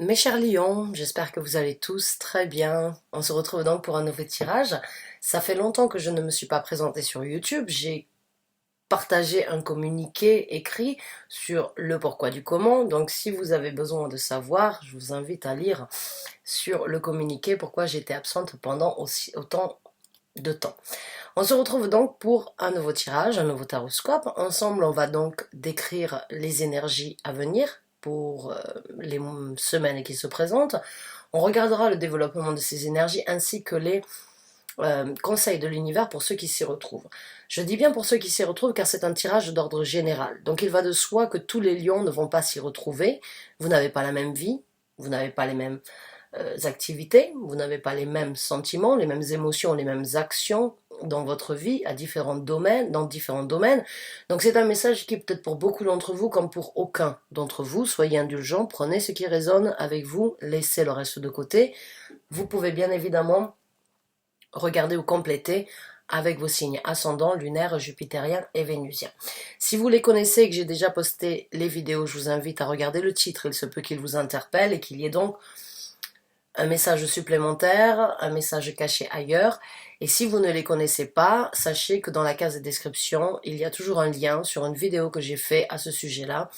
Mes chers lions, j'espère que vous allez tous très bien. On se retrouve donc pour un nouveau tirage. Ça fait longtemps que je ne me suis pas présentée sur YouTube. J'ai partagé un communiqué écrit sur le pourquoi du comment. Donc si vous avez besoin de savoir, je vous invite à lire sur le communiqué pourquoi j'étais absente pendant autant de temps. On se retrouve donc pour un nouveau tirage, un nouveau taroscope. Ensemble, on va donc décrire les énergies à venir pour les semaines qui se présentent. On regardera le développement de ces énergies ainsi que les conseils de l'univers pour ceux qui s'y retrouvent. Je dis bien pour ceux qui s'y retrouvent car c'est un tirage d'ordre général. Donc il va de soi que tous les lions ne vont pas s'y retrouver. Vous n'avez pas la même vie, vous n'avez pas les mêmes activités, vous n'avez pas les mêmes sentiments, les mêmes émotions, les mêmes actions dans votre vie, à différents domaines, dans différents domaines. Donc c'est un message qui peut-être pour beaucoup d'entre vous comme pour aucun d'entre vous. Soyez indulgents, prenez ce qui résonne avec vous, laissez le reste de côté. Vous pouvez bien évidemment regarder ou compléter avec vos signes ascendants, lunaires, jupitériens et vénusiens. Si vous les connaissez et que j'ai déjà posté les vidéos, je vous invite à regarder le titre, il se peut qu'il vous interpelle et qu'il y ait donc un message supplémentaire, un message caché ailleurs. Et si vous ne les connaissez pas, sachez que dans la case de description, il y a toujours un lien sur une vidéo que j'ai fait à ce sujet-là.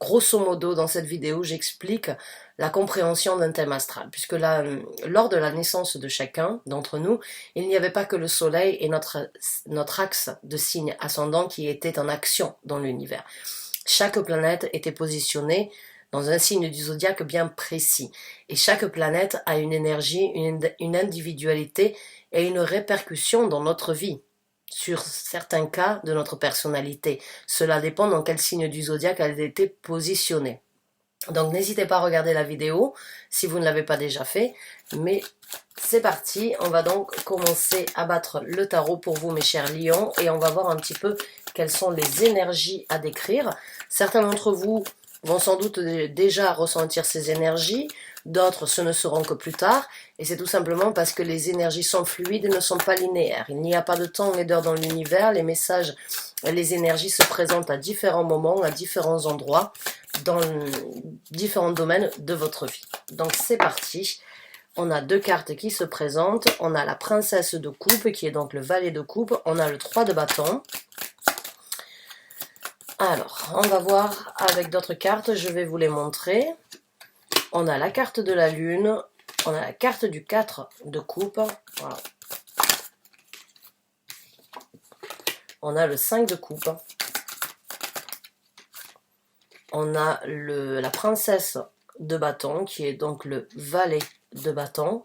Grosso modo, dans cette vidéo, j'explique la compréhension d'un thème astral, puisque là, lors de la naissance de chacun d'entre nous, il n'y avait pas que le soleil et notre axe de signe ascendant qui était en action dans l'univers. Chaque planète était positionnée dans un signe du zodiaque bien précis. Et chaque planète a une énergie, une individualité et une répercussion dans notre vie, sur certains cas de notre personnalité. Cela dépend dans quel signe du zodiaque elle a été positionnée. Donc n'hésitez pas à regarder la vidéo si vous ne l'avez pas déjà fait. Mais c'est parti, on va donc commencer à battre le tarot pour vous mes chers lions. Et on va voir un petit peu quelles sont les énergies à décrire. Certains d'entre vous vont sans doute déjà ressentir ces énergies, d'autres ce ne seront que plus tard, et c'est tout simplement parce que les énergies sont fluides et ne sont pas linéaires. Il n'y a pas de temps et d'heure dans l'univers, les messages, les énergies se présentent à différents moments, à différents endroits, dans différents domaines de votre vie. Donc c'est parti, on a deux cartes qui se présentent, on a la princesse de coupe qui est donc le valet de coupe, on a le 3 de bâton. Alors, on va voir avec d'autres cartes, je vais vous les montrer. On a la carte de la lune, on a la carte du 4 de coupe, voilà. On a le 5 de coupe, on a la princesse de bâton qui est donc le valet de bâton.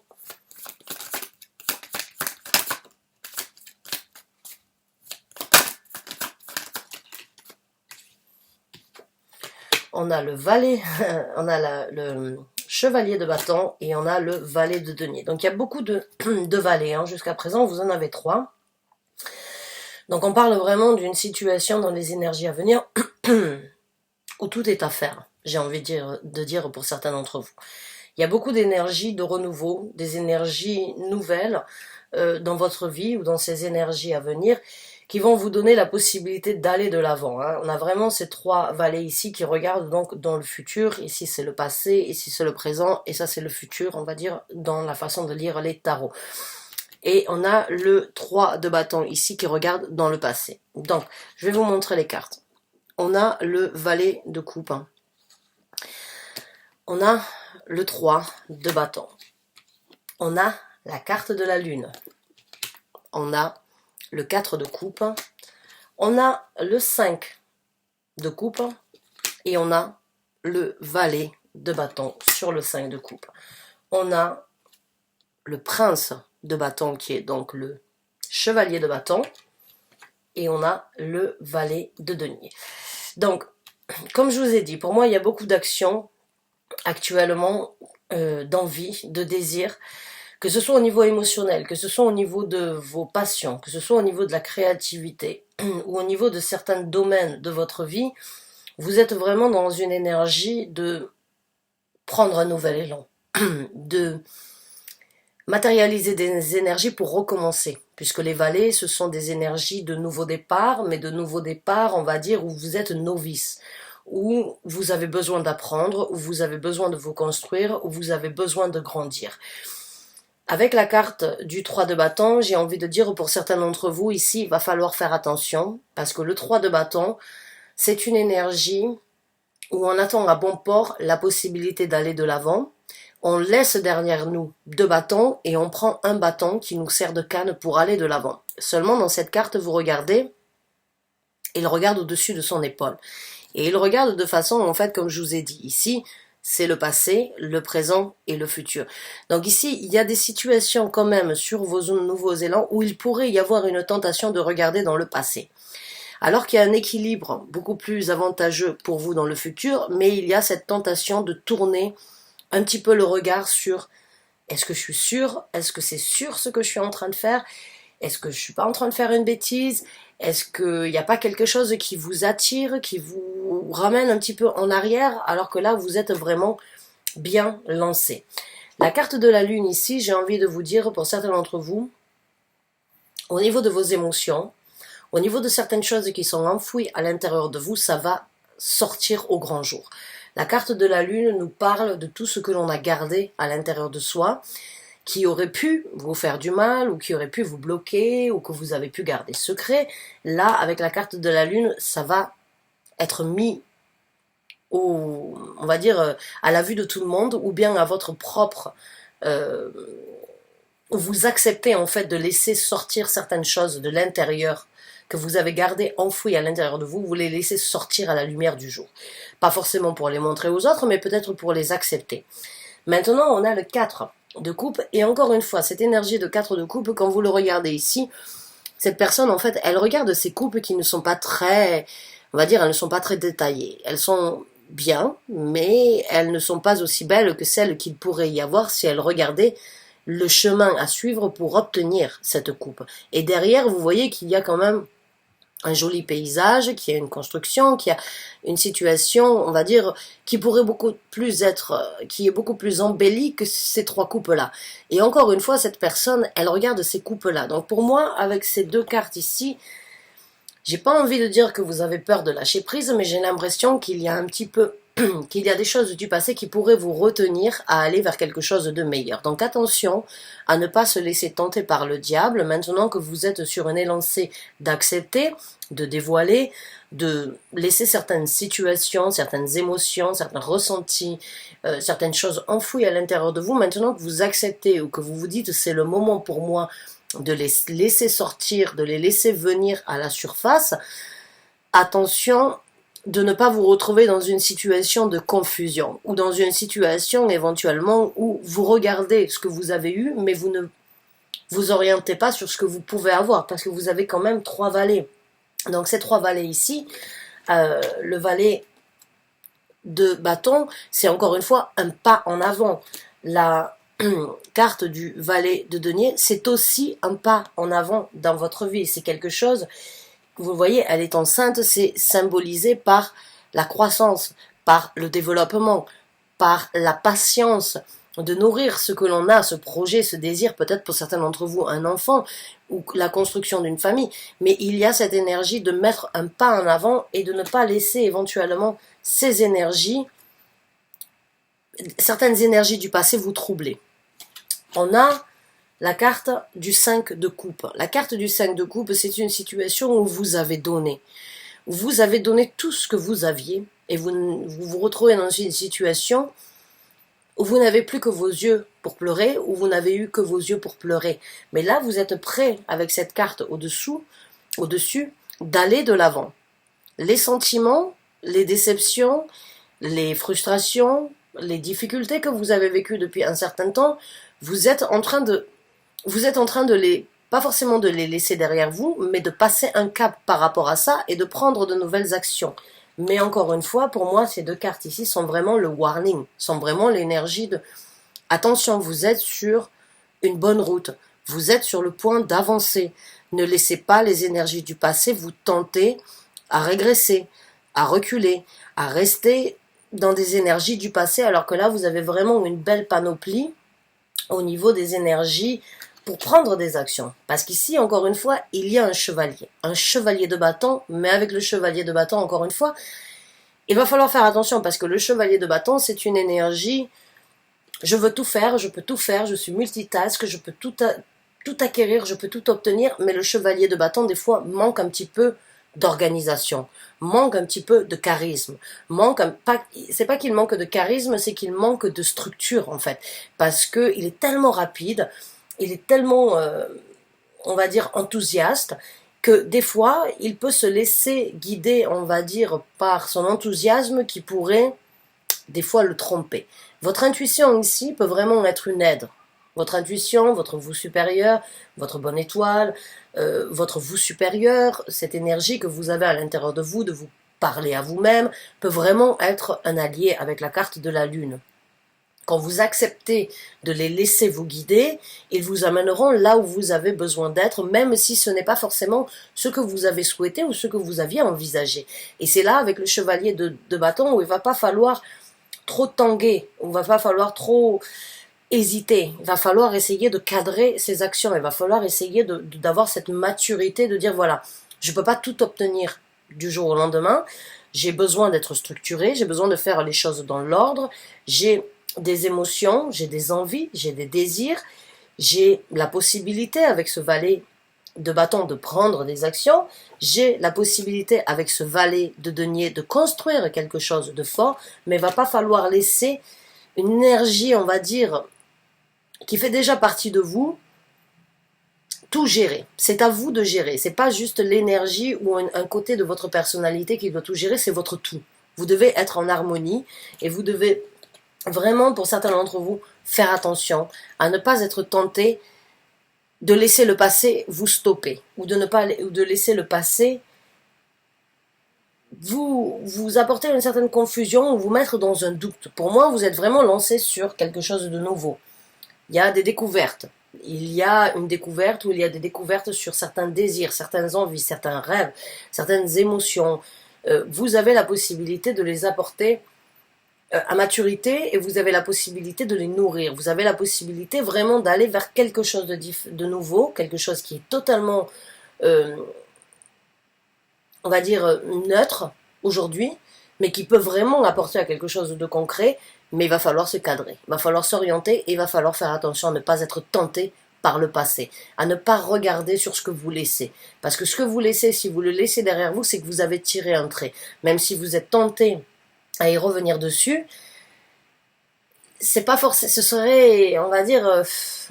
On a le valet, on a le chevalier de bâton et on a le valet de denier. Donc il y a beaucoup de valets, hein. Jusqu'à présent vous en avez 3. Donc on parle vraiment d'une situation dans les énergies à venir où tout est à faire, j'ai envie de dire pour certains d'entre vous. Il y a beaucoup d'énergie de renouveau, des énergies nouvelles dans votre vie ou dans ces énergies à venir qui vont vous donner la possibilité d'aller de l'avant. Hein. On a vraiment ces 3 valets ici qui regardent donc dans le futur. Ici c'est le passé, ici c'est le présent et ça c'est le futur, on va dire, dans la façon de lire les tarots. Et on a le 3 de bâton ici qui regarde dans le passé. Donc, je vais vous montrer les cartes. On a le valet de coupe. Hein. On a le 3 de bâton. On a la carte de la lune. On a le 4 de coupe. On a le 5 de coupe. Et on a le valet de bâton sur le 5 de coupe. On a le prince de bâton qui est donc le chevalier de bâton. Et on a le valet de denier. Donc, comme je vous ai dit, pour moi il y a beaucoup d'actions actuellement, d'envie, de désir, que ce soit au niveau émotionnel, que ce soit au niveau de vos passions, que ce soit au niveau de la créativité ou au niveau de certains domaines de votre vie, vous êtes vraiment dans une énergie de prendre un nouvel élan, de matérialiser des énergies pour recommencer, puisque les valets ce sont des énergies de nouveau départ, mais de nouveau départ on va dire où vous êtes novice, où vous avez besoin d'apprendre, où vous avez besoin de vous construire, où vous avez besoin de grandir. Avec la carte du 3 de bâton, j'ai envie de dire pour certains d'entre vous ici, il va falloir faire attention parce que le 3 de bâton, c'est une énergie où on attend à bon port la possibilité d'aller de l'avant. On laisse derrière nous 2 bâtons et on prend un bâton qui nous sert de canne pour aller de l'avant. Seulement dans cette carte, vous regardez, il regarde au-dessus de son épaule. Et il regarde de façon, en fait, comme je vous ai dit ici, c'est le passé, le présent et le futur. Donc ici, il y a des situations quand même sur vos nouveaux élans où il pourrait y avoir une tentation de regarder dans le passé. Alors qu'il y a un équilibre beaucoup plus avantageux pour vous dans le futur, mais il y a cette tentation de tourner un petit peu le regard sur est-ce que je suis sûr? Est-ce que c'est sûr ce que je suis en train de faire? Est-ce que je suis pas en train de faire une bêtise? Est-ce qu'il n'y a pas quelque chose qui vous attire, qui vous ramène un petit peu en arrière, alors que là, vous êtes vraiment bien lancé? La carte de la lune ici, j'ai envie de vous dire, pour certains d'entre vous, au niveau de vos émotions, au niveau de certaines choses qui sont enfouies à l'intérieur de vous, ça va sortir au grand jour. La carte de la lune nous parle de tout ce que l'on a gardé à l'intérieur de soi, qui aurait pu vous faire du mal, ou qui aurait pu vous bloquer, ou que vous avez pu garder secret. Là, avec la carte de la lune, ça va être mis au, on va dire, à la vue de tout le monde, ou bien à votre propre... vous acceptez en fait de laisser sortir certaines choses de l'intérieur que vous avez gardées enfouies à l'intérieur de vous, vous les laissez sortir à la lumière du jour. Pas forcément pour les montrer aux autres, mais peut-être pour les accepter. Maintenant, on a le 4 de coupe, et encore une fois, cette énergie de 4 de coupe, quand vous le regardez ici, cette personne, en fait, elle regarde ces coupes qui ne sont pas très, on va dire, elles ne sont pas très détaillées. Elles sont bien, mais elles ne sont pas aussi belles que celles qu'il pourrait y avoir si elle regardait le chemin à suivre pour obtenir cette coupe. Et derrière, vous voyez qu'il y a quand même un joli paysage, qu'il y a une construction, qu'il y a une situation, on va dire, qui pourrait beaucoup plus être, qui est beaucoup plus embellie que ces 3 coupes-là. Et encore une fois, cette personne, elle regarde ces coupes-là. Donc pour moi, avec ces 2 cartes ici, j'ai pas envie de dire que vous avez peur de lâcher prise, mais j'ai l'impression qu'il y a un petit peu qu'il y a des choses du passé qui pourraient vous retenir à aller vers quelque chose de meilleur. Donc attention à ne pas se laisser tenter par le diable maintenant que vous êtes sur une élancée d'accepter, de dévoiler, de laisser certaines situations, certaines émotions, certains ressentis, certaines choses enfouies à l'intérieur de vous. Maintenant que vous acceptez ou que vous vous dites c'est le moment pour moi de les laisser sortir, de les laisser venir à la surface, attention de ne pas vous retrouver dans une situation de confusion ou dans une situation éventuellement où vous regardez ce que vous avez eu mais vous ne vous orientez pas sur ce que vous pouvez avoir parce que vous avez quand même 3 valets. Donc ces 3 valets ici, le valet de bâton, c'est encore une fois un pas en avant. La carte du valet de denier, c'est aussi un pas en avant dans votre vie. C'est quelque chose... Vous voyez, elle est enceinte, c'est symbolisé par la croissance, par le développement, par la patience de nourrir ce que l'on a, ce projet, ce désir, peut-être pour certains d'entre vous un enfant ou la construction d'une famille. Mais il y a cette énergie de mettre un pas en avant et de ne pas laisser éventuellement ces énergies, certaines énergies du passé vous troubler. On a la carte du 5 de coupe. La carte du 5 de coupe, c'est une situation où vous avez donné. Vous avez donné tout ce que vous aviez et vous vous retrouvez dans une situation où vous n'avez plus que vos yeux pour pleurer, où vous n'avez eu que vos yeux pour pleurer. Mais là, vous êtes prêt, avec cette carte au-dessus, d'aller de l'avant. Les sentiments, les déceptions, les frustrations, les difficultés que vous avez vécues depuis un certain temps, vous êtes en train de les, pas forcément de les laisser derrière vous, mais de passer un cap par rapport à ça et de prendre de nouvelles actions. Mais encore une fois, pour moi, ces 2 cartes ici sont vraiment le warning, sont vraiment l'énergie de attention, vous êtes sur une bonne route, vous êtes sur le point d'avancer. Ne laissez pas les énergies du passé vous tenter à régresser, à reculer, à rester dans des énergies du passé, alors que là, vous avez vraiment une belle panoplie au niveau des énergies pour prendre des actions. Parce qu'ici, encore une fois, il y a un chevalier de bâton, mais avec le chevalier de bâton, encore une fois, Il va falloir faire attention parce que le chevalier de bâton, c'est une énergie, je veux tout faire, je peux tout faire, je suis multitask, je peux tout acquérir, je peux tout obtenir, mais le chevalier de bâton, des fois, manque un petit peu d'organisation, manque un petit peu de charisme, c'est pas qu'il manque de charisme, c'est qu'il manque de structure, en fait, parce que il est tellement rapide, il est tellement, on va dire, enthousiaste, que des fois, il peut se laisser guider, on va dire, par son enthousiasme qui pourrait des fois le tromper. Votre intuition ici peut vraiment être une aide. Votre intuition, votre vous supérieur, votre bonne étoile, votre vous supérieur, cette énergie que vous avez à l'intérieur de vous parler à vous-même, peut vraiment être un allié avec la carte de la lune. Quand vous acceptez de les laisser vous guider, ils vous amèneront là où vous avez besoin d'être, même si ce n'est pas forcément ce que vous avez souhaité ou ce que vous aviez envisagé. Et c'est là, avec le chevalier de bâton, où il ne va pas falloir trop tanguer, il ne va pas falloir trop hésiter, il va falloir essayer de cadrer ses actions, il va falloir essayer d'avoir cette maturité, de dire voilà, je ne peux pas tout obtenir du jour au lendemain, j'ai besoin d'être structuré, j'ai besoin de faire les choses dans l'ordre, j'ai des émotions, j'ai des envies, j'ai des désirs, j'ai la possibilité avec ce valet de bâton de prendre des actions, j'ai la possibilité avec ce valet de denier de construire quelque chose de fort, mais il va pas falloir laisser une énergie, on va dire, qui fait déjà partie de vous, tout gérer. C'est à vous de gérer. C'est pas juste l'énergie ou un côté de votre personnalité qui doit tout gérer, c'est votre tout. Vous devez être en harmonie et vous devez vraiment, pour certains d'entre vous, faire attention à ne pas être tenté de laisser le passé vous stopper ou de laisser le passé vous apporter une certaine confusion ou vous mettre dans un doute. Pour moi, vous êtes vraiment lancé sur quelque chose de nouveau. Il y a des découvertes. Il y a une découverte ou il y a des découvertes sur certains désirs, certaines envies, certains rêves, certaines émotions. Vous avez la possibilité de les apporter à maturité et vous avez la possibilité de les nourrir. Vous avez la possibilité vraiment d'aller vers quelque chose de nouveau, quelque chose qui est totalement, on va dire, neutre aujourd'hui, mais qui peut vraiment apporter à quelque chose de concret, mais il va falloir se cadrer, il va falloir s'orienter et il va falloir faire attention à ne pas être tenté par le passé, à ne pas regarder sur ce que vous laissez. Parce que ce que vous laissez, si vous le laissez derrière vous, c'est que vous avez tiré un trait. Même si vous êtes tenté à y revenir dessus, c'est pas forcément, ce serait, on va dire,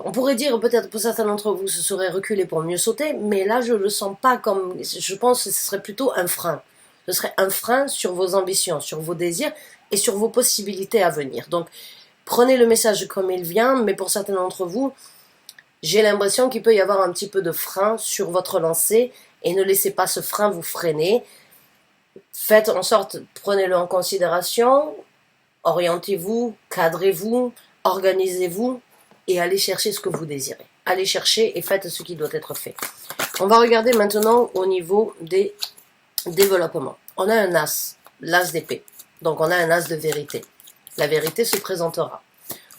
on pourrait dire peut-être pour certains d'entre vous, ce serait reculer pour mieux sauter, mais là je le sens pas comme, je pense que ce serait plutôt un frein. Ce serait un frein sur vos ambitions, sur vos désirs et sur vos possibilités à venir. Donc prenez le message comme il vient, mais pour certains d'entre vous, j'ai l'impression qu'il peut y avoir un petit peu de frein sur votre lancée et ne laissez pas ce frein vous freiner. Faites en sorte, prenez-le en considération, orientez-vous, cadrez-vous, organisez-vous et allez chercher ce que vous désirez. Allez chercher et faites ce qui doit être fait. On va regarder maintenant au niveau des développements. On a un as, l'as d'épée. Donc on a un as de vérité. La vérité se présentera.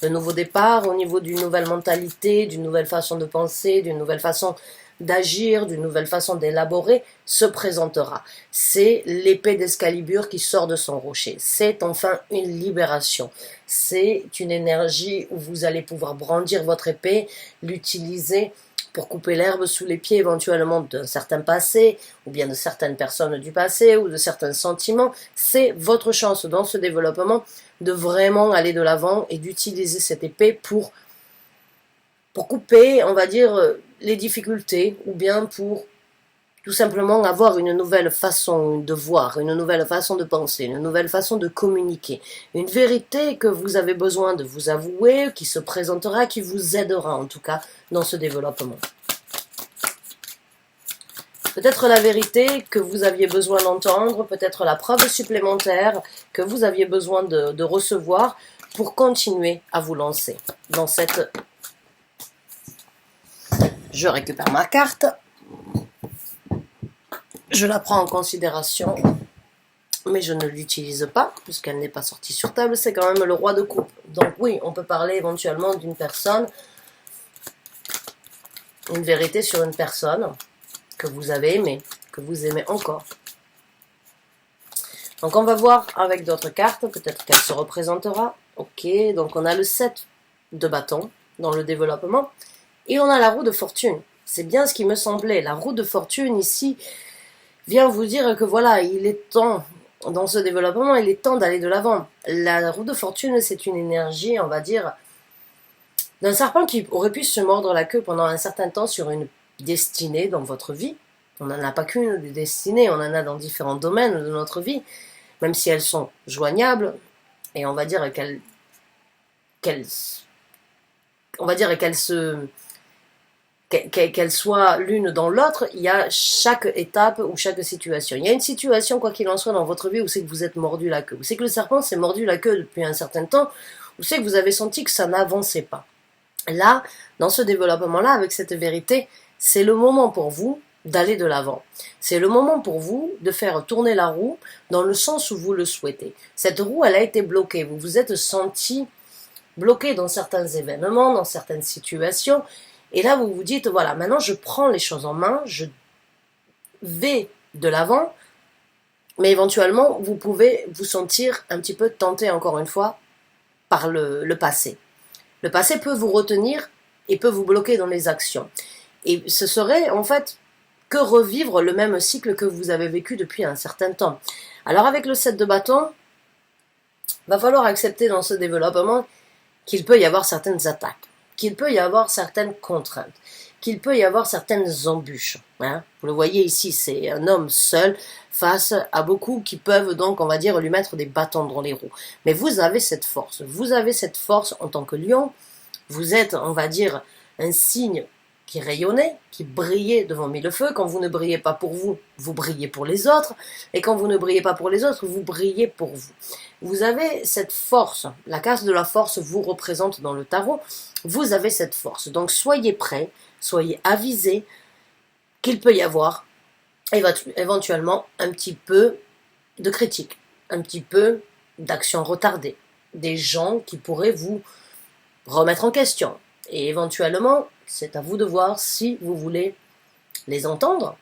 Le nouveau départ au niveau d'une nouvelle mentalité, d'une nouvelle façon de penser, d'une nouvelle façon d'agir, d'une nouvelle façon d'élaborer, se présentera. C'est l'épée d'Excalibur qui sort de son rocher. C'est enfin une libération. C'est une énergie où vous allez pouvoir brandir votre épée, l'utiliser pour couper l'herbe sous les pieds éventuellement d'un certain passé, ou bien de certaines personnes du passé, ou de certains sentiments. C'est votre chance dans ce développement de vraiment aller de l'avant et d'utiliser cette épée pour couper, on va dire, les difficultés, ou bien pour tout simplement avoir une nouvelle façon de voir, une nouvelle façon de penser, une nouvelle façon de communiquer, une vérité que vous avez besoin de vous avouer, qui se présentera, qui vous aidera en tout cas dans ce développement. Peut-être la vérité que vous aviez besoin d'entendre, peut-être la preuve supplémentaire que vous aviez besoin de recevoir pour continuer à vous lancer dans cette... Je récupère ma carte. Je la prends en considération, mais je ne l'utilise pas, puisqu'elle n'est pas sortie sur table, c'est quand même le roi de coupe. Donc oui, on peut parler éventuellement d'une personne, une vérité sur une personne que vous avez aimée, que vous aimez encore. Donc on va voir avec d'autres cartes, peut-être qu'elle se représentera. Ok, donc on a le 7 de bâton dans le développement. Et on a la roue de fortune. C'est bien ce qui me semblait. La roue de fortune ici vient vous dire que voilà, il est temps, dans ce développement, il est temps d'aller de l'avant. La roue de fortune, c'est une énergie, on va dire, d'un serpent qui aurait pu se mordre la queue pendant un certain temps sur une destinée dans votre vie. On n'en a pas qu'une des destinées, on en a dans différents domaines de notre vie, même si elles sont joignables, et on va dire qu'elles soient l'une dans l'autre, il y a chaque étape ou chaque situation. Il y a une situation, quoi qu'il en soit, dans votre vie où c'est que vous êtes mordu la queue, où c'est que le serpent s'est mordu la queue depuis un certain temps, où c'est que vous avez senti que ça n'avançait pas. Là, dans ce développement-là, avec cette vérité, c'est le moment pour vous d'aller de l'avant. C'est le moment pour vous de faire tourner la roue dans le sens où vous le souhaitez. Cette roue, elle a été bloquée. Vous vous êtes senti bloqué dans certains événements, dans certaines situations. Et là, vous vous dites, voilà, maintenant je prends les choses en main, je vais de l'avant, mais éventuellement, vous pouvez vous sentir un petit peu tenté, encore une fois, par le passé. Le passé peut vous retenir et peut vous bloquer dans les actions. Et ce serait, en fait, que revivre le même cycle que vous avez vécu depuis un certain temps. Alors, avec le 7 de bâton, va falloir accepter dans ce développement qu'il peut y avoir certaines attaques, qu'il peut y avoir certaines contraintes, qu'il peut y avoir certaines embûches. Hein. Vous le voyez ici, c'est un homme seul face à beaucoup qui peuvent donc, on va dire, lui mettre des bâtons dans les roues. Mais vous avez cette force en tant que lion. Vous êtes, on va dire, un signe qui rayonnait, qui brillait devant mille feux. Quand vous ne brillez pas pour vous, vous brillez pour les autres. Et quand vous ne brillez pas pour les autres, vous brillez pour vous. Vous avez cette force. La carte de la force vous représente dans le tarot. Vous avez cette force. Donc soyez prêts, soyez avisés qu'il peut y avoir éventuellement un petit peu de critique, un petit peu d'action retardée. Des gens qui pourraient vous remettre en question. Et éventuellement, c'est à vous de voir si vous voulez les entendre,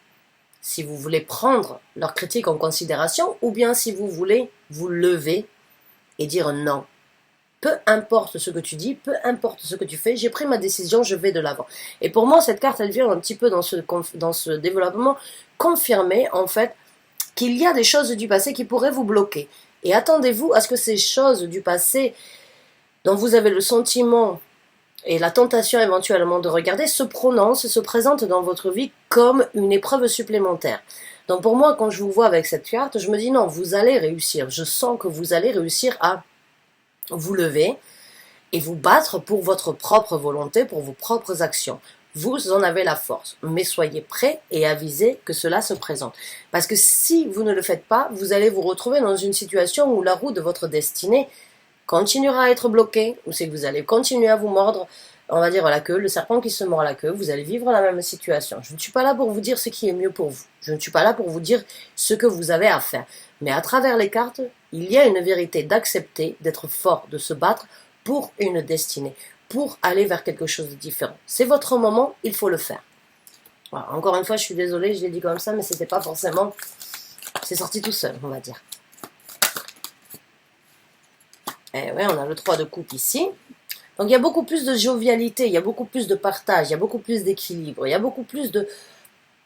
si vous voulez prendre leurs critiques en considération, ou bien si vous voulez vous lever et dire non. Peu importe ce que tu dis, peu importe ce que tu fais, j'ai pris ma décision, je vais de l'avant. Et pour moi, cette carte, elle vient un petit peu dans ce développement confirmer, en fait, qu'il y a des choses du passé qui pourraient vous bloquer. Et attendez-vous à ce que ces choses du passé dont vous avez le sentiment et la tentation éventuellement de regarder se prononce, se présente dans votre vie comme une épreuve supplémentaire. Donc pour moi, quand je vous vois avec cette carte, je me dis non, vous allez réussir. Je sens que vous allez réussir à vous lever et vous battre pour votre propre volonté, pour vos propres actions. Vous en avez la force, mais soyez prêts et avisés que cela se présente. Parce que si vous ne le faites pas, vous allez vous retrouver dans une situation où la roue de votre destinée continuera à être bloqué, ou c'est que vous allez continuer à vous mordre, on va dire la queue, le serpent qui se mord la queue, vous allez vivre la même situation. Je ne suis pas là pour vous dire ce qui est mieux pour vous. Je ne suis pas là pour vous dire ce que vous avez à faire. Mais à travers les cartes, il y a une vérité d'accepter, d'être fort, de se battre pour une destinée, pour aller vers quelque chose de différent. C'est votre moment, il faut le faire. Voilà. Encore une fois, je suis désolée, je l'ai dit comme ça, mais c'était pas forcément... C'est sorti tout seul, on va dire. Et ouais, on a le 3 de coupe ici. Donc il y a beaucoup plus de jovialité, il y a beaucoup plus de partage, il y a beaucoup plus d'équilibre, il y a beaucoup plus de,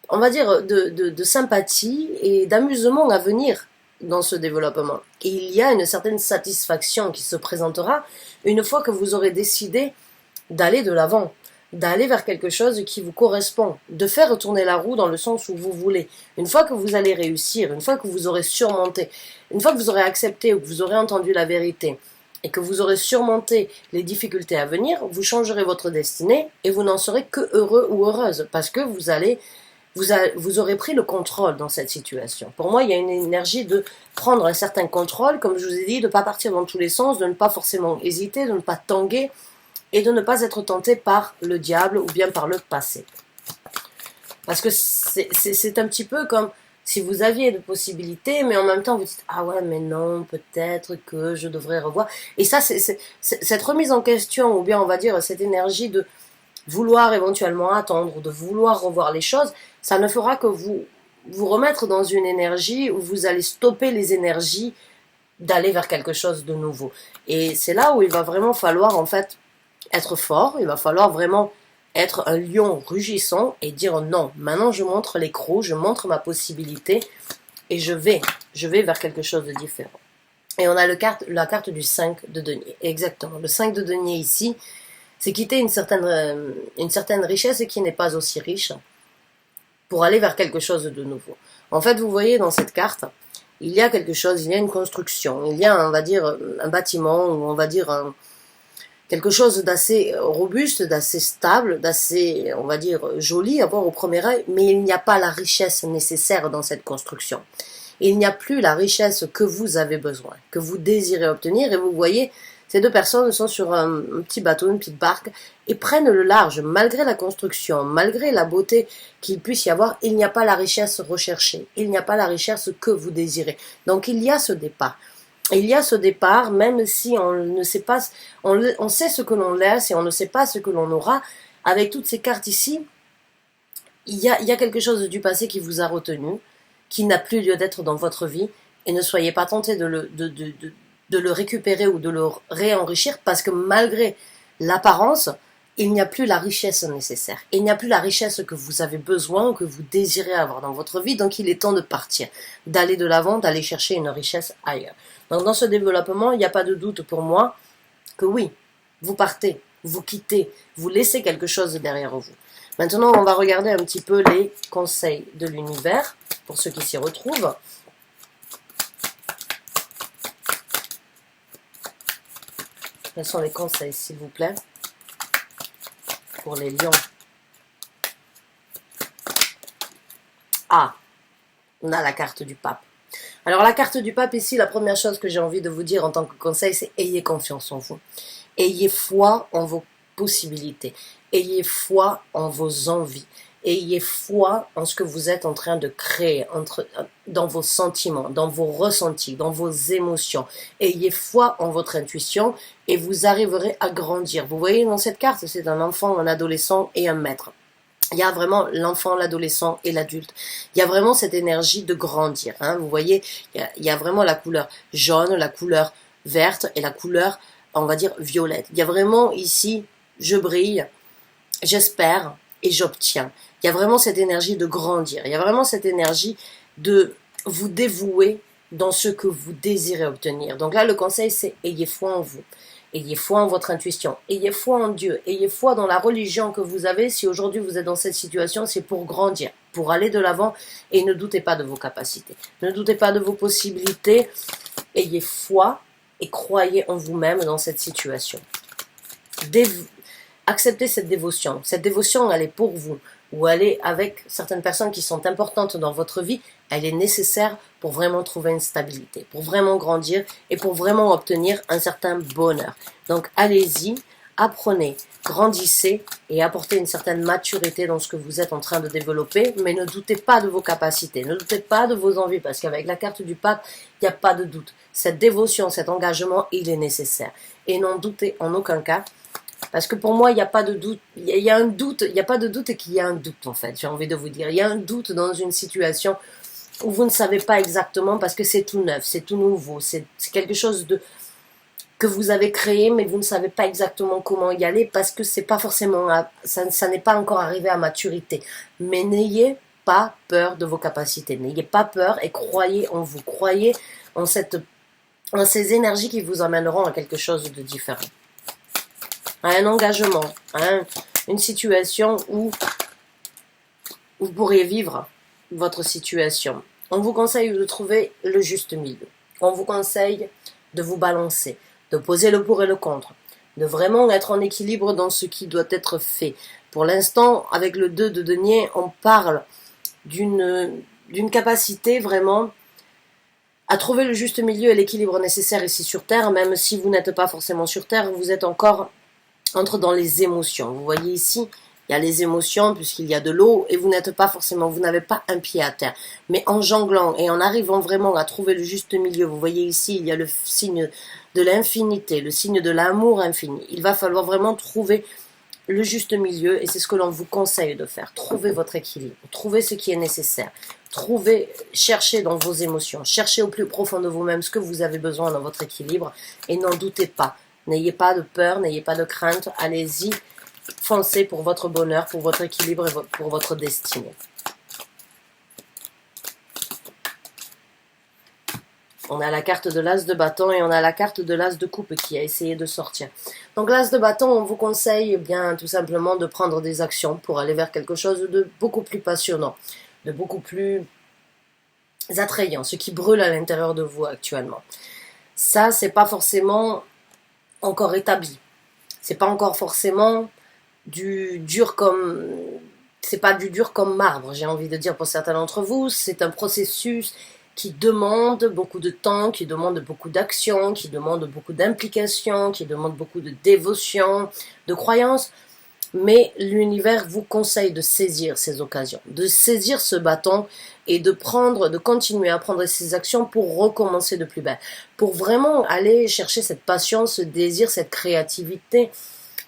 on va dire, de sympathie et d'amusement à venir dans ce développement. Et il y a une certaine satisfaction qui se présentera une fois que vous aurez décidé d'aller de l'avant, d'aller vers quelque chose qui vous correspond, de faire tourner la roue dans le sens où vous voulez. Une fois que vous allez réussir, une fois que vous aurez surmonté, une fois que vous aurez accepté ou que vous aurez entendu la vérité, et que vous aurez surmonté les difficultés à venir, vous changerez votre destinée et vous n'en serez que heureux ou heureuse parce que vous aurez pris le contrôle dans cette situation. Pour moi, il y a une énergie de prendre un certain contrôle, comme je vous ai dit, de ne pas partir dans tous les sens, de ne pas forcément hésiter, de ne pas tanguer et de ne pas être tenté par le diable ou bien par le passé. Parce que c'est un petit peu comme si vous aviez de possibilités, mais en même temps vous dites « Ah ouais, mais non, peut-être que je devrais revoir. » Et ça, cette remise en question, ou bien on va dire cette énergie de vouloir éventuellement attendre, de vouloir revoir les choses, ça ne fera que vous vous remettre dans une énergie où vous allez stopper les énergies d'aller vers quelque chose de nouveau. Et c'est là où il va vraiment falloir en fait être fort, il va falloir vraiment être un lion rugissant et dire non, maintenant je montre l'écrou, je montre ma possibilité et je vais vers quelque chose de différent. Et on a la carte du 5 de denier, exactement. Le 5 de denier ici, c'est quitter une certaine richesse qui n'est pas aussi riche pour aller vers quelque chose de nouveau. En fait, vous voyez dans cette carte, il y a quelque chose, il y a une construction, il y a, on va dire, un bâtiment, ou on va dire quelque chose d'assez robuste, d'assez stable, d'assez, on va dire, joli à voir au premier œil, mais il n'y a pas la richesse nécessaire dans cette construction. Il n'y a plus la richesse que vous avez besoin, que vous désirez obtenir, et vous voyez, ces deux personnes sont sur un petit bateau, une petite barque, et prennent le large, malgré la construction, malgré la beauté qu'il puisse y avoir, il n'y a pas la richesse recherchée, il n'y a pas la richesse que vous désirez. Donc il y a ce départ. Il y a ce départ, même si on ne sait pas, on sait ce que l'on laisse et on ne sait pas ce que l'on aura. Avec toutes ces cartes ici, il y a quelque chose du passé qui vous a retenu, qui n'a plus lieu d'être dans votre vie, et ne soyez pas tentés de le récupérer ou de le réenrichir, parce que malgré l'apparence, il n'y a plus la richesse nécessaire. Il n'y a plus la richesse que vous avez besoin ou que vous désirez avoir dans votre vie, donc il est temps de partir, d'aller de l'avant, d'aller chercher une richesse ailleurs. Donc dans ce développement, il n'y a pas de doute pour moi que oui, vous partez, vous quittez, vous laissez quelque chose derrière vous. Maintenant, on va regarder un petit peu les conseils de l'univers, pour ceux qui s'y retrouvent. Quels sont les conseils, s'il vous plaît, pour les lions? Ah, on a la carte du pape. Alors la carte du pape ici, la première chose que j'ai envie de vous dire en tant que conseil, c'est ayez confiance en vous. Ayez foi en vos possibilités. Ayez foi en vos envies. Ayez foi en ce que vous êtes en train de créer, dans vos sentiments, dans vos ressentis, dans vos émotions. Ayez foi en votre intuition et vous arriverez à grandir. Vous voyez dans cette carte, c'est un enfant, un adolescent et un maître. Il y a vraiment l'enfant, l'adolescent et l'adulte. Il y a vraiment cette énergie de grandir. Hein. Vous voyez, il y a vraiment la couleur jaune, la couleur verte et la couleur, on va dire, violette. Il y a vraiment ici, je brille, j'espère et j'obtiens. Il y a vraiment cette énergie de grandir. Il y a vraiment cette énergie de vous dévouer dans ce que vous désirez obtenir. Donc là, le conseil, c'est ayez foi en vous. Ayez foi en votre intuition, ayez foi en Dieu, ayez foi dans la religion que vous avez. Si aujourd'hui vous êtes dans cette situation, c'est pour grandir, pour aller de l'avant, et ne doutez pas de vos capacités. Ne doutez pas de vos possibilités. Ayez foi et croyez en vous-même dans cette situation. Acceptez cette dévotion. Cette dévotion, elle est pour vous, ou elle est avec certaines personnes qui sont importantes dans votre vie. Elle est nécessaire pour vraiment trouver une stabilité, pour vraiment grandir et pour vraiment obtenir un certain bonheur. Donc allez-y, apprenez, grandissez et apportez une certaine maturité dans ce que vous êtes en train de développer, mais ne doutez pas de vos capacités, ne doutez pas de vos envies, parce qu'avec la carte du pape, il n'y a pas de doute. Cette dévotion, cet engagement, il est nécessaire. Et n'en doutez en aucun cas, parce que pour moi, il n'y a pas de doute. Il y a un doute, il n'y a pas de doute qu'il y a un doute, en fait, j'ai envie de vous dire. Il y a un doute dans une situation où vous ne savez pas exactement, parce que c'est tout neuf, c'est tout nouveau, c'est quelque chose que vous avez créé, mais vous ne savez pas exactement comment y aller, parce que c'est pas forcément, ça n'est pas encore arrivé à maturité. Mais n'ayez pas peur de vos capacités, n'ayez pas peur et croyez en vous, croyez en ces énergies qui vous amèneront à quelque chose de différent. À un engagement, à une situation où vous pourriez vivre votre situation. On vous conseille de trouver le juste milieu. On vous conseille de vous balancer, de poser le pour et le contre, de vraiment être en équilibre dans ce qui doit être fait. Pour l'instant, avec le 2 de denier, on parle d'une capacité vraiment à trouver le juste milieu et l'équilibre nécessaire ici sur Terre, même si vous n'êtes pas forcément sur Terre, vous êtes encore dans les émotions. Vous voyez ici, il y a les émotions puisqu'il y a de l'eau et vous n'êtes pas forcément, vous n'avez pas un pied à terre. Mais en jonglant et en arrivant vraiment à trouver le juste milieu, vous voyez ici, il y a le signe de l'infinité, le signe de l'amour infini. Il va falloir vraiment trouver le juste milieu et c'est ce que l'on vous conseille de faire. Trouvez votre équilibre, trouvez ce qui est nécessaire, cherchez dans vos émotions, cherchez au plus profond de vous-même ce que vous avez besoin dans votre équilibre et n'en doutez pas. N'ayez pas de peur, n'ayez pas de crainte, allez-y, foncez pour votre bonheur, pour votre équilibre et pour votre destinée. On a la carte de l'as de bâton et on a la carte de l'as de coupe qui a essayé de sortir. Donc l'as de bâton, on vous conseille bien tout simplement de prendre des actions pour aller vers quelque chose de beaucoup plus passionnant, de beaucoup plus attrayant, ce qui brûle à l'intérieur de vous actuellement. Ça, c'est pas forcément encore établi. C'est pas encore forcément du dur comme... C'est pas du dur comme marbre, j'ai envie de dire pour certains d'entre vous. C'est un processus qui demande beaucoup de temps, qui demande beaucoup d'action, qui demande beaucoup d'implication, qui demande beaucoup de dévotion, de croyance. Mais l'univers vous conseille de saisir ces occasions, de saisir ce bâton et de continuer à prendre ces actions pour recommencer de plus belle, pour vraiment aller chercher cette passion, ce désir, cette créativité,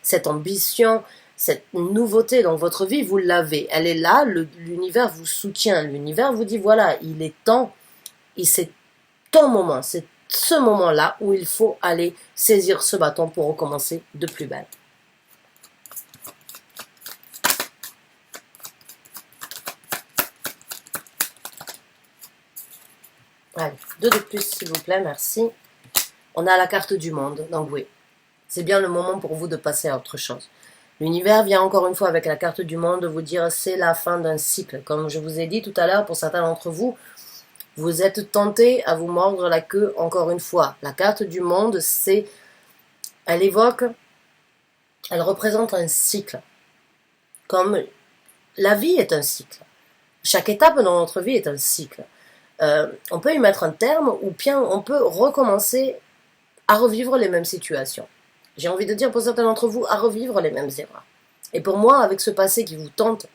cette ambition, cette nouveauté dans votre vie. Vous l'avez, elle est là, l'univers vous soutient, l'univers vous dit voilà, il est temps. Et c'est ton moment, c'est ce moment-là où il faut aller saisir ce bâton pour recommencer de plus belle. Allez, 2 de plus s'il vous plaît, merci. On a la carte du monde, donc oui, c'est bien le moment pour vous de passer à autre chose. L'univers vient encore une fois avec la carte du monde vous dire c'est la fin d'un cycle. Comme je vous ai dit tout à l'heure, pour certains d'entre vous, vous êtes tenté à vous mordre la queue encore une fois. La carte du monde, elle représente un cycle. Comme la vie est un cycle. Chaque étape dans notre vie est un cycle. On peut y mettre un terme ou bien on peut recommencer à revivre les mêmes situations. J'ai envie de dire pour certains d'entre vous à revivre les mêmes erreurs. Et pour moi, avec ce passé qui vous tente,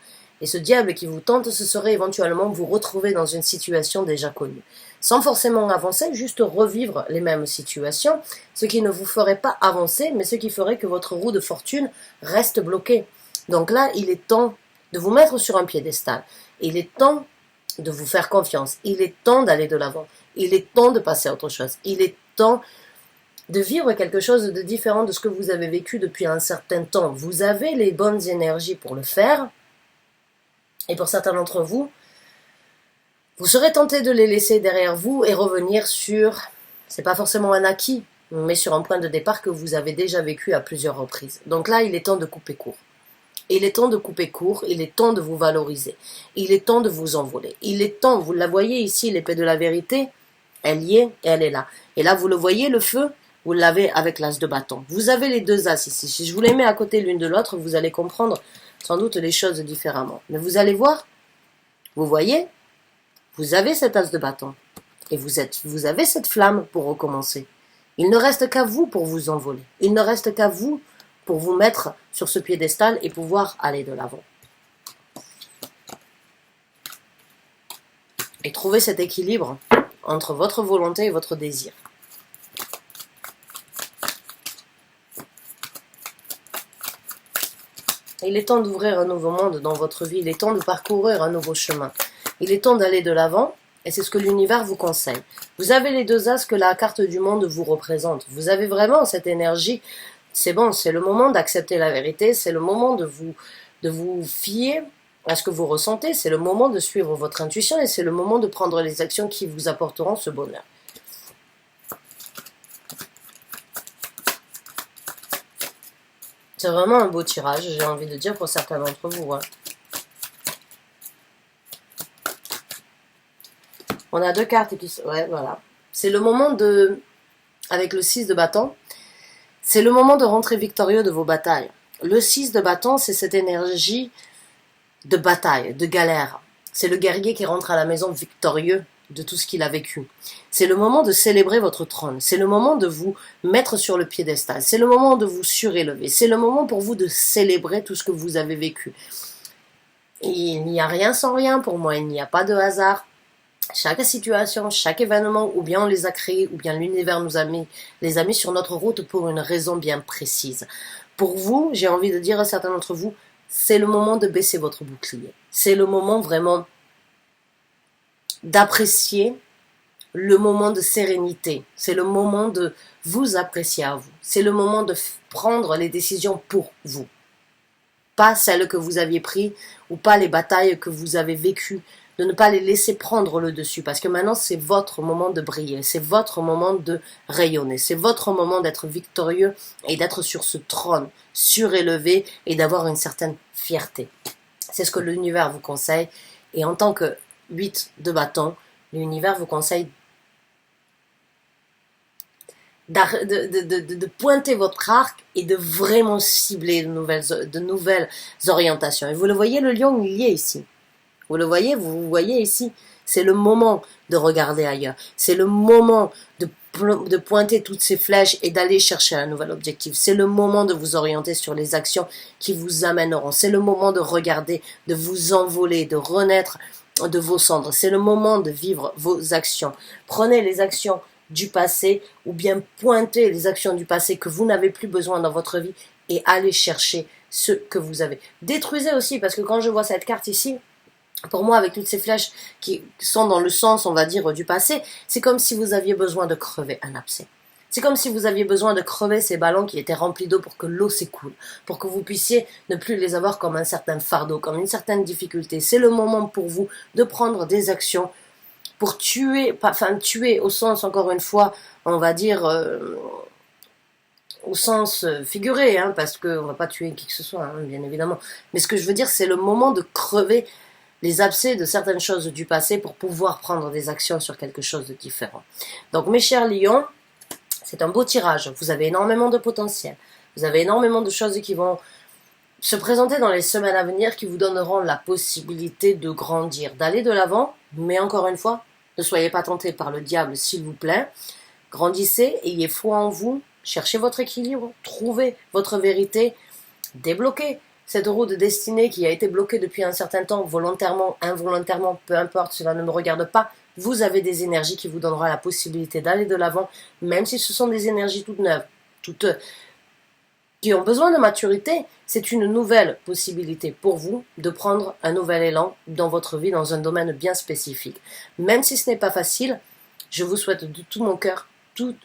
et ce diable qui vous tente, ce serait éventuellement vous retrouver dans une situation déjà connue. Sans forcément avancer, juste revivre les mêmes situations, ce qui ne vous ferait pas avancer, mais ce qui ferait que votre roue de fortune reste bloquée. Donc là, il est temps de vous mettre sur un piédestal. Il est temps de vous faire confiance. Il est temps d'aller de l'avant. Il est temps de passer à autre chose. Il est temps de vivre quelque chose de différent de ce que vous avez vécu depuis un certain temps. Vous avez les bonnes énergies pour le faire. Et pour certains d'entre vous, vous serez tenté de les laisser derrière vous et revenir sur, c'est pas forcément un acquis, mais sur un point de départ que vous avez déjà vécu à plusieurs reprises. Donc là, il est temps de couper court. Il est temps de couper court, il est temps de vous valoriser. Il est temps de vous envoler. Il est temps, vous la voyez ici, l'épée de la vérité, elle y est et elle est là. Et là, vous le voyez, le feu, vous l'avez avec l'as de bâton. Vous avez les deux as ici. Si je vous les mets à côté l'une de l'autre, vous allez comprendre sans doute les choses différemment. Mais vous allez voir, vous voyez, vous avez cet as de bâton. Et vous avez cette flamme pour recommencer. Il ne reste qu'à vous pour vous envoler. Il ne reste qu'à vous pour vous mettre sur ce piédestal et pouvoir aller de l'avant. Et trouver cet équilibre entre votre volonté et votre désir. Il est temps d'ouvrir un nouveau monde dans votre vie, il est temps de parcourir un nouveau chemin. Il est temps d'aller de l'avant, et c'est ce que l'univers vous conseille. Vous avez les deux as que la carte du monde vous représente. Vous avez vraiment cette énergie. C'est bon, c'est le moment d'accepter la vérité, c'est le moment de vous fier à ce que vous ressentez, c'est le moment de suivre votre intuition, et c'est le moment de prendre les actions qui vous apporteront ce bonheur. C'est vraiment un beau tirage, j'ai envie de dire pour certains d'entre vous. Hein. On a deux cartes qui sont... Ouais, voilà. C'est le moment de... Avec le 6 de bâton, c'est le moment de rentrer victorieux de vos batailles. Le 6 de bâton, c'est cette énergie de bataille, de galère. C'est le guerrier qui rentre à la maison victorieux de tout ce qu'il a vécu. C'est le moment de célébrer votre trône. C'est le moment de vous mettre sur le piédestal. C'est le moment de vous surélever. C'est le moment pour vous de célébrer tout ce que vous avez vécu. Et il n'y a rien sans rien pour moi. Il n'y a pas de hasard. Chaque situation, chaque événement, ou bien on les a créés, ou bien l'univers les a mis sur notre route pour une raison bien précise. pour vous, j'ai envie de dire à certains d'entre vous, c'est le moment de baisser votre bouclier. C'est le moment vraiment d'apprécier le moment de sérénité. C'est le moment de vous apprécier à vous. C'est le moment de prendre les décisions pour vous. Pas celles que vous aviez prises ou pas les batailles que vous avez vécues. De ne pas les laisser prendre le dessus. Parce que maintenant, c'est votre moment de briller. C'est votre moment de rayonner. C'est votre moment d'être victorieux et d'être sur ce trône surélevé et d'avoir une certaine fierté. C'est ce que l'univers vous conseille. Et en tant que 8 de bâton, l'univers vous conseille de pointer votre arc et de vraiment cibler de nouvelles orientations. Et vous le voyez, le lion, il y est ici. Vous le voyez, vous voyez ici. C'est le moment de regarder ailleurs. C'est le moment de pointer toutes ces flèches et d'aller chercher un nouvel objectif. C'est le moment de vous orienter sur les actions qui vous amèneront. C'est le moment de regarder, de vous envoler, de renaître de vos cendres. C'est le moment de vivre vos actions. Prenez les actions du passé ou bien pointez les actions du passé que vous n'avez plus besoin dans votre vie et allez chercher ce que vous avez. Détruisez aussi, parce que quand je vois cette carte ici, pour moi, avec toutes ces flèches qui sont dans le sens, on va dire, du passé, c'est comme si vous aviez besoin de crever un abcès. C'est comme si vous aviez besoin de crever ces ballons qui étaient remplis d'eau pour que l'eau s'écoule, pour que vous puissiez ne plus les avoir comme un certain fardeau, comme une certaine difficulté. C'est le moment pour vous de prendre des actions pour tuer, enfin tuer au sens, encore une fois, on va dire, au sens figuré, hein, parce qu'on ne va pas tuer qui que ce soit, hein, bien évidemment. Mais ce que je veux dire, c'est le moment de crever les abcès de certaines choses du passé pour pouvoir prendre des actions sur quelque chose de différent. Donc mes chers lions, c'est un beau tirage. Vous avez énormément de potentiel. Vous avez énormément de choses qui vont se présenter dans les semaines à venir qui vous donneront la possibilité de grandir, d'aller de l'avant, mais encore une fois, ne soyez pas tentés par le diable, s'il vous plaît. Grandissez, ayez foi en vous, cherchez votre équilibre, trouvez votre vérité, débloquez cette roue de destinée qui a été bloquée depuis un certain temps, volontairement, involontairement, peu importe, cela ne me regarde pas. Vous avez des énergies qui vous donneront la possibilité d'aller de l'avant, même si ce sont des énergies toutes neuves, toutes qui ont besoin de maturité. C'est une nouvelle possibilité pour vous de prendre un nouvel élan dans votre vie, dans un domaine bien spécifique. Même si ce n'est pas facile, je vous souhaite de tout mon cœur toute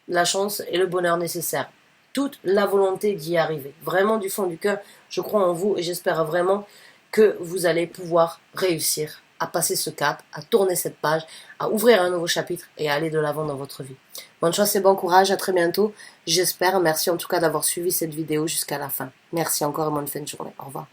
la chance et le bonheur nécessaire, toute la volonté d'y arriver. Vraiment du fond du cœur, je crois en vous et j'espère vraiment que vous allez pouvoir réussir à passer ce cap, à tourner cette page, à ouvrir un nouveau chapitre et à aller de l'avant dans votre vie. Bonne chance et bon courage, à très bientôt. J'espère, merci en tout cas d'avoir suivi cette vidéo jusqu'à la fin. Merci encore et bonne fin de journée. Au revoir.